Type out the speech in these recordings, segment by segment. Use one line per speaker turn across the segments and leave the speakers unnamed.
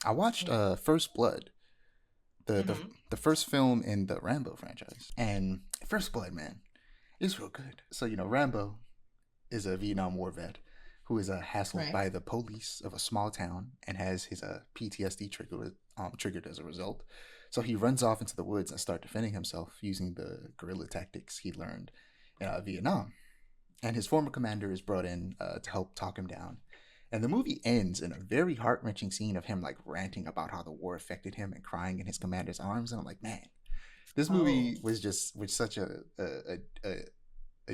I watched First Blood, the the
Mm-hmm.
the first film in the Rambo franchise, and First Blood, man, it's real good. So Rambo is a Vietnam War vet who is hassled
Right.
by the police of a small town and has his PTSD triggered as a result. So he runs off into the woods and start defending himself using the guerrilla tactics he learned in Vietnam. And his former commander is brought in to help talk him down. And the movie ends in a very heart wrenching scene of him like ranting about how the war affected him and crying in his commander's arms. And I'm like, man, this
Oh,
movie was such a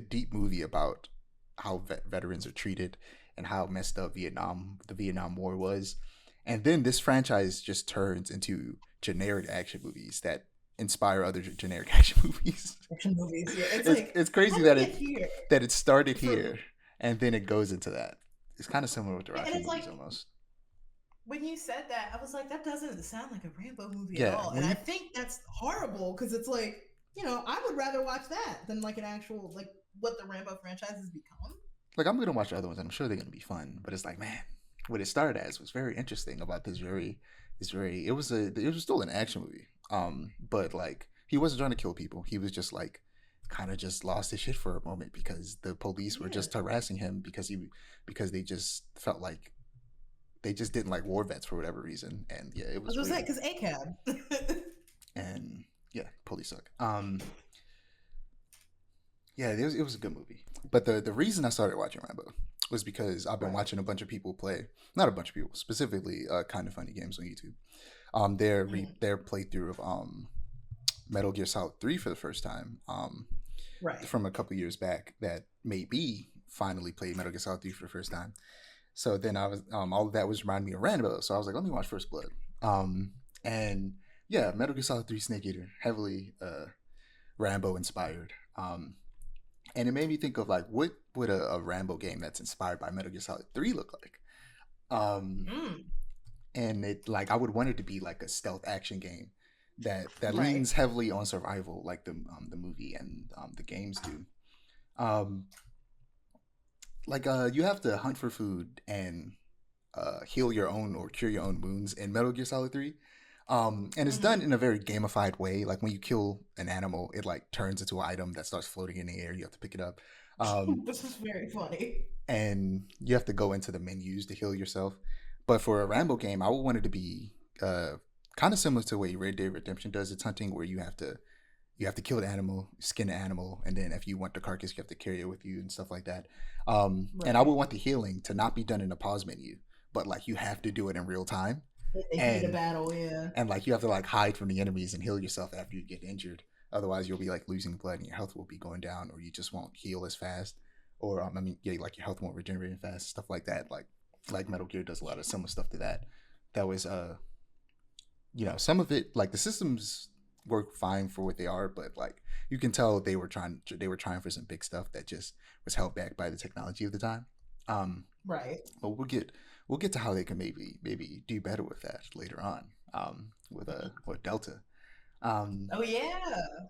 deep movie about how veterans are treated and how messed up the Vietnam War was. And then this franchise just turns into generic action movies that inspire other generic action movies.
action movies. Yeah, it's
it's
like,
it's
how
crazy
did we get here?
that it started
For
here and then it goes into that. It's kind of similar with the
and
Rocky
it's
movies
like
almost.
when you said that, I was like, that doesn't sound like a Rambo movie at
Yeah,
all.
when
And I
you
think that's horrible because it's like, I would rather watch that than like an actual like what the Rambo franchise has become.
like I'm gonna watch the other ones and I'm sure they're gonna be fun, but it's like man, what it started as was very interesting about this very it was still an action movie. But like he wasn't trying to kill people. He was just like kind of just lost his shit for a moment because the police were
Yeah.
just harassing him because they just felt like they just didn't like war vets for whatever reason. And yeah, it
I was
was
gonna say,
weird.
because ACAB.
And yeah, police suck. Yeah, it was a good movie. But the reason I started watching Rambo was because I've been
Right.
watching a bunch of people play, not a bunch of people, specifically kind of funny games on YouTube.
Mm,
Their playthrough of Metal Gear Solid 3 for the first time.
right.
From a couple years back that made me finally play Metal Gear Solid 3 for the first time. So then I was all of that was reminding me of Rambo. So I was like, let me watch First Blood. And yeah, Metal Gear Solid 3 Snake Eater, heavily Rambo inspired. And it made me think of like what would a Rambo game that's inspired by Metal Gear Solid 3 look like? Um,
Mm,
and it like I would want it to be like a stealth action game that
right.
leans heavily on survival, like the movie and the games do. Um, like you have to hunt for food and heal your own or cure your own wounds in Metal Gear Solid 3. And it's done
Hmm.
in a very gamified way. Like when you kill an animal, it like turns into an item that starts floating in the air. You have to pick it up.
This is very funny.
And you have to go into the menus to heal yourself. But for a Rambo game, I would want it to be kind of similar to the way Red Dead Redemption does its hunting, where you have to kill the animal, skin the animal, and then if you want the carcass, you have to carry it with you and stuff like that. And I
Right.
would want the healing to not be done in a pause menu, but like you have to do it in real time,
In the heat of
and
battle, yeah.
like you have to like hide from the enemies and heal yourself after you get injured. Otherwise, you'll be like losing blood and your health will be going down, or you just won't heal as fast, or I mean, yeah, like your health won't regenerate as fast, stuff like that. Like Metal Gear does a lot of similar stuff to that. That was some of it like the systems work fine for what they are, but like you can tell they were trying for some big stuff that just was held back by the technology of the time. Um,
Right.
but we'll get to how they can maybe do better with that later on. With Delta. Um,
Oh yeah.